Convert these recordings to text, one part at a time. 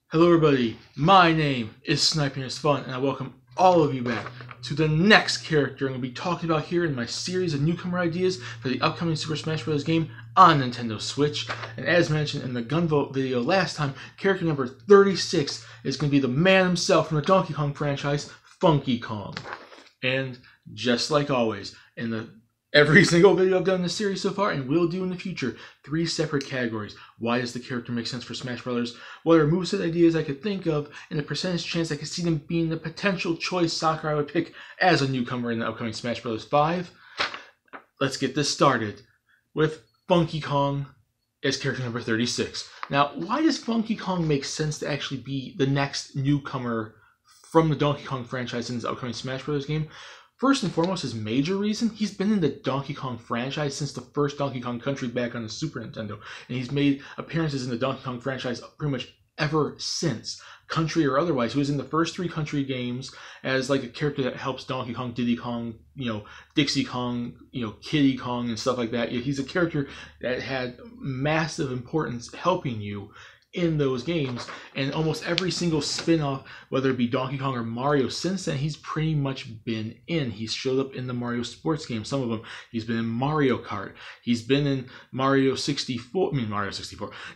Hello everybody, my name is Sniping is Fun, and I welcome all of you back to the next character I'm going to be talking about here in my series of newcomer ideas for the upcoming Super Smash Bros. Game on Nintendo Switch. And as mentioned in the Gunvote video last time, character number 36 is going to be the man himself from the Donkey Kong franchise, Funky Kong. And just like always, in every single video I've done in this series so far, and will do in the future, 3 separate categories. Why does the character make sense for Smash Brothers? What are moveset ideas I could think of, and the percentage chance I could see them being the potential choice Sakurai would pick as a newcomer in the upcoming Smash Bros. 5. Let's get this started with Funky Kong as character number 36. Now, why does Funky Kong make sense to actually be the next newcomer from the Donkey Kong franchise in this upcoming Smash Bros. Game? First and foremost, his major reason, he's been in the Donkey Kong franchise since the first Donkey Kong Country back on the Super Nintendo, and he's made appearances in the Donkey Kong franchise pretty much ever since, Country or otherwise. He was in the first 3 Country games as like a character that helps Donkey Kong, Diddy Kong, Dixie Kong, Kiddy Kong and stuff like that. He's a character that had massive importance helping you in those games, and almost every single spin-off, whether it be Donkey Kong or Mario, since then he's pretty much been in. He's showed up in the Mario sports games, some of them. He's been in Mario Kart. He's been in Mario 64,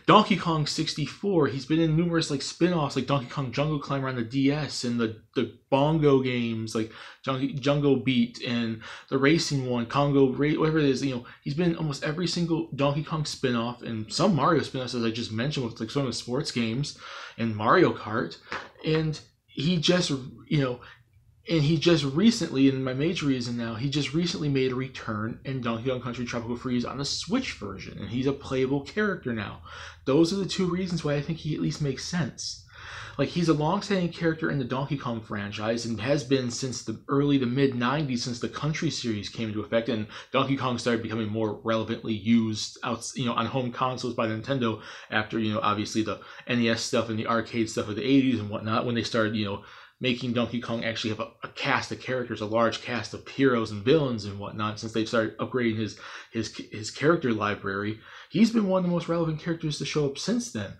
Donkey Kong 64. He's been in numerous spin-offs like Donkey Kong Jungle Climber on the DS, and the Bongo games like Jungle Beat and the racing one, Congo, whatever it is. He's been in almost every single Donkey Kong spin-off and some Mario spin-offs, as I just mentioned, with some of the sports games and Mario Kart. And he just recently, and my major reason now, he just recently made a return in Donkey Kong Country Tropical Freeze on the Switch version, and he's a playable character now. Those are the 2 reasons why I think he at least makes sense. He's a long-standing character in the Donkey Kong franchise and has been since the early to mid-90s, since the Country series came into effect and Donkey Kong started becoming more relevantly used on home consoles by Nintendo after, obviously the NES stuff and the arcade stuff of the 80s and whatnot, when they started, making Donkey Kong actually have a cast of characters, a large cast of heroes and villains and whatnot, since they've started upgrading his character library. He's been one of the most relevant characters to show up since then.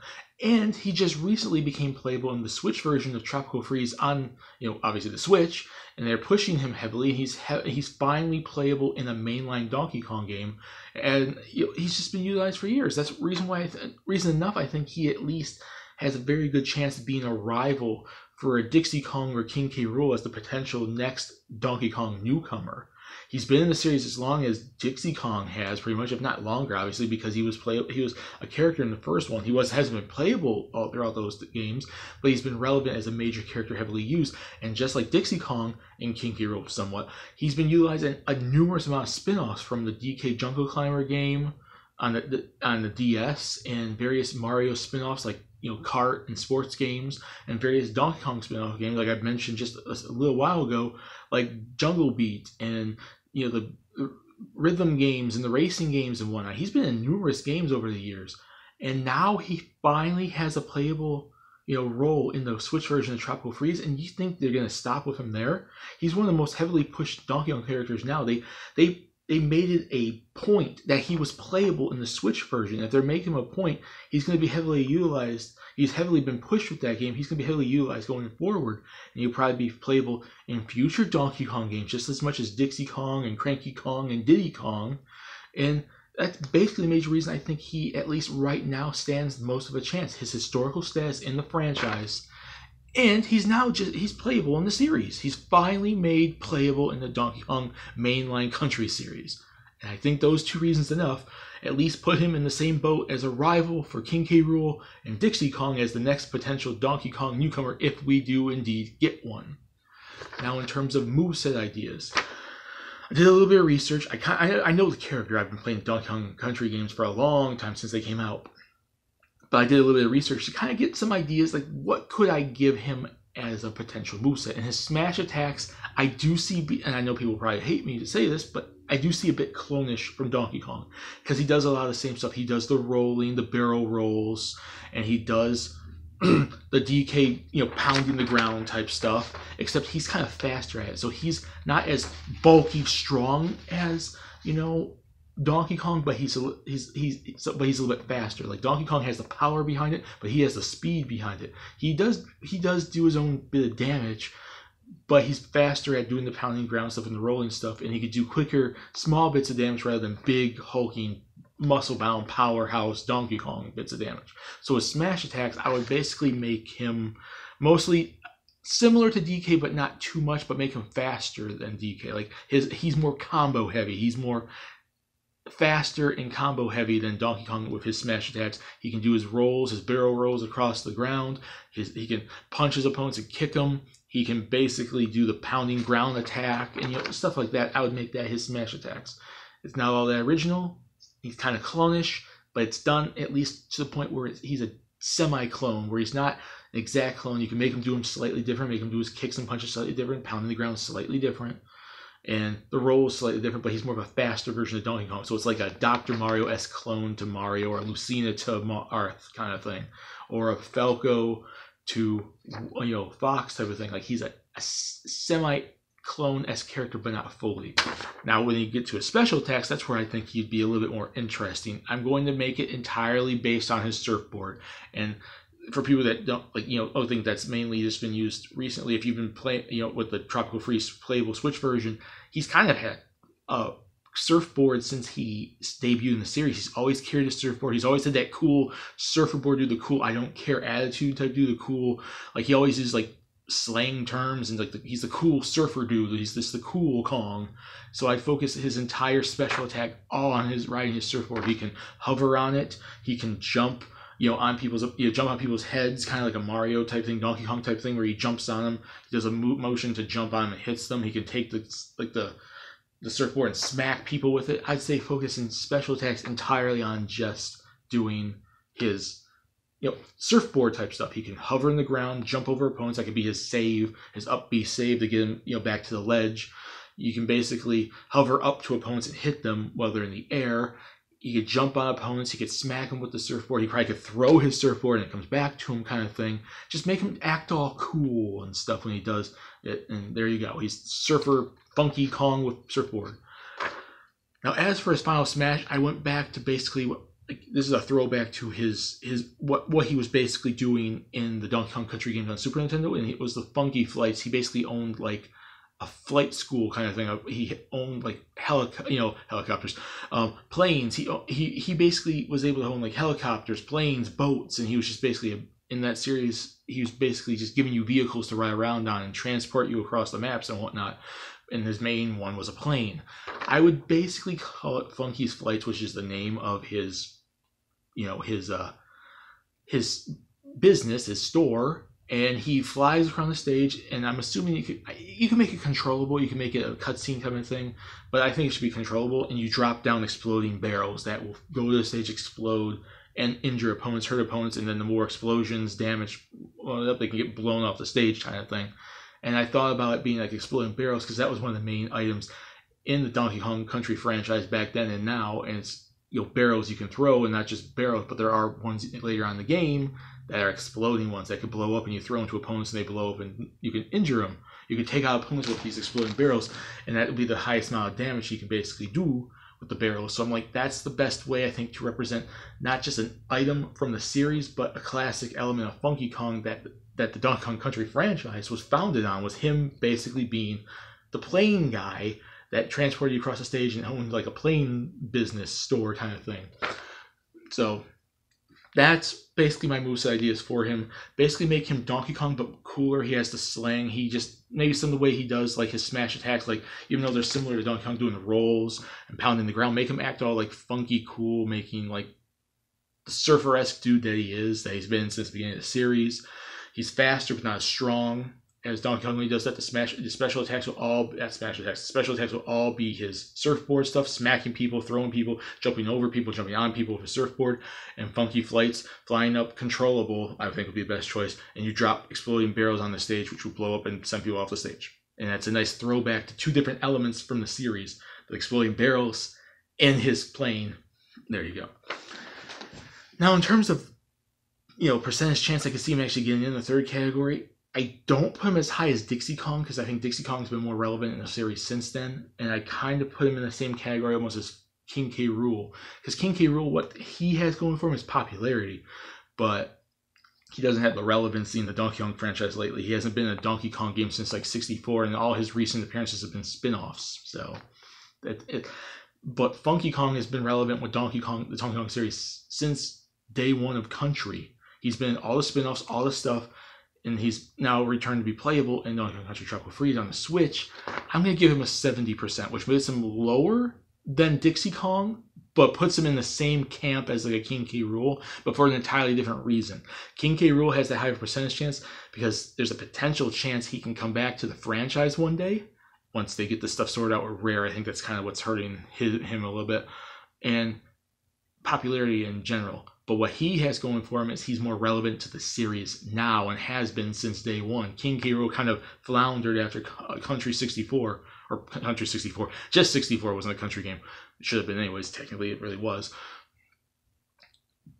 And he just recently became playable in the Switch version of Tropical Freeze on, obviously the Switch, and they're pushing him heavily. He's finally playable in a mainline Donkey Kong game, and he's just been utilized for years. That's reason enough. I think he at least has a very good chance of being a rival for a Dixie Kong or King K. Rool as the potential next Donkey Kong newcomer. He's been in the series as long as Dixie Kong has, pretty much, if not longer, obviously, because he was a character in the first one. He hasn't been playable all throughout those games, but he's been relevant as a major character, heavily used. And just like Dixie Kong and King K. Rool somewhat, he's been utilized in a numerous amount of spin-offs, from the DK Jungle Climber game on the DS, and various Mario spin-offs like kart and sports games, and various Donkey Kong spin-off games like I mentioned just a little while ago, like Jungle Beat and the rhythm games and the racing games and whatnot. He's been in numerous games over the years, and now he finally has a playable role in the Switch version of Tropical Freeze. And you think they're going to stop with him there? He's one of the most heavily pushed Donkey Kong characters now. They made it a point that he was playable in the Switch version. If they're making him a point, he's going to be heavily utilized. He's heavily been pushed with that game. He's going to be heavily utilized going forward. And he'll probably be playable in future Donkey Kong games just as much as Dixie Kong and Cranky Kong and Diddy Kong. And that's basically the major reason I think he, at least right now, stands most of a chance. His historical status in the franchise. And he's playable in the series. He's finally made playable in the Donkey Kong mainline Country series. And I think those 2 reasons enough at least put him in the same boat as a rival for King K. Rool and Dixie Kong as the next potential Donkey Kong newcomer, if we do indeed get one. Now, in terms of moveset ideas, I did a little bit of research. I know the character. I've been playing Donkey Kong Country games for a long time, since they came out. But I did a little bit of research to kind of get some ideas, like what could I give him as a potential moveset. And his smash attacks, I do see, and I know people probably hate me to say this, but I do see a bit clone-ish from Donkey Kong, because he does a lot of the same stuff. He does the rolling, the barrel rolls, and he does the DK, pounding the ground type stuff, except he's kind of faster at it. So he's not as bulky strong as, Donkey Kong, but he's a little bit faster. Like Donkey Kong has the power behind it, but he has the speed behind it. He does do his own bit of damage, but he's faster at doing the pounding ground stuff and the rolling stuff, and he could do quicker, small bits of damage rather than big, hulking, muscle-bound powerhouse Donkey Kong bits of damage. So with smash attacks, I would basically make him mostly similar to DK, but not too much, but make him faster than DK. Like he's more combo heavy. He's more faster and combo heavy than Donkey Kong with his smash attacks. He can do his rolls, his barrel rolls across the ground. He can punch his opponents and kick them. He can basically do the pounding ground attack and stuff like that. I would make that his smash attacks. It's not all that original. He's kind of clone-ish, but it's done at least to the point where he's a semi-clone, where he's not an exact clone. You can make him do him slightly different, make him do his kicks and punches slightly different, pounding the ground slightly different, and the roll is slightly different, but he's more of a faster version of Donkey Kong. So it's like a Dr. Mario-esque clone to Mario, or Lucina to Arth kind of thing, or a Falco to Fox type of thing. Like he's a semi-clone-esque character, but not fully. Now, when you get to his special attacks, that's where I think he'd be a little bit more interesting. I'm going to make it entirely based on his surfboard. And for people that don't think that's mainly just been used recently, if you've been playing, with the Tropical Freeze playable Switch version, he's kind of had a surfboard since he debuted in the series. He's always carried a surfboard. He's always had that cool surfer board, do the cool I don't care attitude type, do the cool, like he always is like slang terms, and like he's the cool surfer dude. He's the cool Kong. So I focus his entire special attack all on his riding his surfboard. He can hover on it. He can jump, on people's heads, kind of like a Mario type thing, Donkey Kong type thing, where he jumps on them. He does a motion to jump on them and hits them. He can take the surfboard and smack people with it. I'd say focusing special attacks entirely on just doing his surfboard type stuff. He can hover in the ground, jump over opponents. That could be his save, his up B save to get him back to the ledge. You can basically hover up to opponents and hit them while they're in the air. He could jump on opponents. He could smack them with the surfboard. He probably could throw his surfboard and it comes back to him, kind of thing. Just make him act all cool and stuff when he does it. And there you go. He's surfer Funky Kong with surfboard. Now, as for his final smash, I went back to basically this is a throwback to his what he was basically doing in the Donkey Kong Country games on Super Nintendo, and it was the Funky Flights. He basically owned like a flight school kind of thing. He owned like helicopters, planes. He basically was able to own like helicopters, planes, boats, and he was just basically in that series. He was basically just giving you vehicles to ride around on and transport you across the maps and whatnot. And his main one was a plane. I would basically call it Funky's Flights, which is the name of his business, his store. And he flies around the stage, and I'm assuming you can make it controllable. You can make it a cutscene kind of thing, but I think it should be controllable. And you drop down exploding barrels that will go to the stage, explode, and injure opponents, hurt opponents, and then the more explosions, damage, they can get blown off the stage kind of thing. And I thought about it being like exploding barrels because that was one of the main items in the Donkey Kong Country franchise back then and now. And it's barrels you can throw, and not just barrels, but there are ones later on in the game that are exploding ones that could blow up, and you throw into opponents and they blow up and you can injure them. You can take out opponents with these exploding barrels, and that would be the highest amount of damage you can basically do with the barrels. So I'm like, that's the best way, I think, to represent not just an item from the series, but a classic element of Funky Kong that the Donkey Kong Country franchise was founded on, was him basically being the plane guy that transported you across the stage and owned like a plane business store kind of thing. So that's basically my moveset ideas for him. Basically make him Donkey Kong, but cooler. He has the slang. He just, maybe some of the way he does like his smash attacks, like even though they're similar to Donkey Kong doing the rolls and pounding the ground, make him act all like funky cool, making like the surfer-esque dude that he's been since the beginning of the series. He's faster, but not as strong as Donkey Kong when he does that. The special attacks will all be his surfboard stuff, smacking people, throwing people, jumping over people, jumping on people with a surfboard. And Funky Flights, flying up, controllable, I think would be the best choice. And you drop exploding barrels on the stage, which will blow up and send people off the stage. And that's a nice throwback to two different elements from the series: the exploding barrels and his plane. There you go. Now, in terms of percentage chance I could see him actually getting in the third category, I don't put him as high as Dixie Kong because I think Dixie Kong's been more relevant in the series since then, and I kind of put him in the same category almost as King K. Rool. Because King K. Rool, what he has going for him is popularity, but he doesn't have the relevancy in the Donkey Kong franchise lately. He hasn't been in a Donkey Kong game since like 64, and all his recent appearances have been spin-offs. So, but Funky Kong has been relevant with the Donkey Kong series since day one of Country. He's been in all the spin-offs, all the stuff, and he's now returned to be playable in Donkey Kong Country Tropical Freeze on the Switch. I'm going to give him a 70%, which makes him lower than Dixie Kong, but puts him in the same camp as like a King K. Rool, but for an entirely different reason. King K. Rool has that higher percentage chance because there's a potential chance he can come back to the franchise one day once they get this stuff sorted out with Rare. I think that's kind of what's hurting him a little bit, and popularity in general. But what he has going for him is he's more relevant to the series now and has been since day one. King K. Rool kind of floundered after Country 64, or Country 64. Just 64 wasn't a Country game. It should have been anyways. Technically, it really was.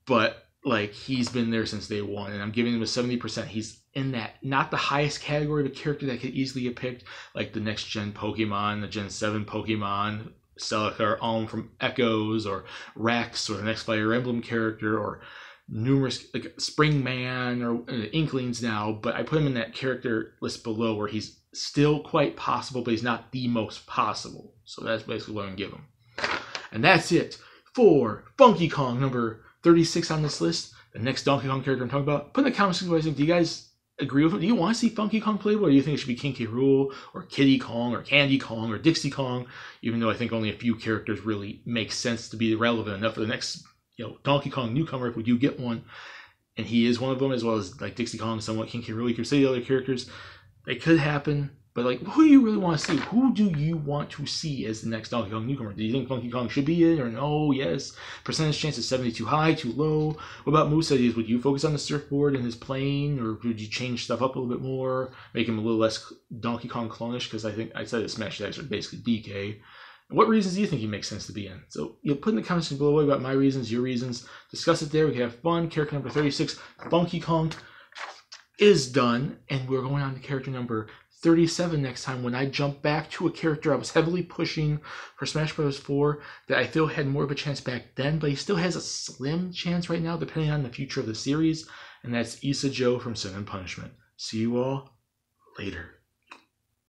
But like, he's been there since day one, and I'm giving him a 70%. He's in that, not the highest category of a character that could easily get picked, like the next gen Pokemon, the Gen 7 Pokemon, Celica or Alm from Echoes, or Rex, or the next Fire Emblem character, or numerous, like Springman or Inklings now. But I put him in that character list below where he's still quite possible, but he's not the most possible. So that's basically what I'm gonna give him. And that's it for Funky Kong, number 36 on this list. The next Donkey Kong character I'm talking about. Put in the comments what you think. Do you guys agree with it? Do you want to see Funky Kong playable, or do you think it should be King K. Rool, or Kiddy Kong, or Candy Kong, or Dixie Kong? Even though I think only a few characters really make sense to be relevant enough for the next, Donkey Kong newcomer, if we do get one. And he is one of them, as well as like Dixie Kong, somewhat King K. Rool. You can say the other characters. They could happen, but like, who do you really want to see? Who do you want to see as the next Donkey Kong newcomer? Do you think Funky Kong should be in, or no? Yes. Percentage chance is 70 too high, too low? What about moveset ideas? Would you focus on the surfboard and his plane, or would you change stuff up a little bit more, make him a little less Donkey Kong clone-ish? Because I think I said his smash attacks are basically DK. What reasons do you think he makes sense to be in? So put in the comments below about my reasons, your reasons. Discuss it there. We can have fun. Character number 36, Funky Kong, is done, and we're going on to character number 37 next time, when I jump back to a character I was heavily pushing for Smash Bros. 4 that I feel had more of a chance back then, but he still has a slim chance right now, depending on the future of the series, and that's Issa Joe from Sin and Punishment. See you all later.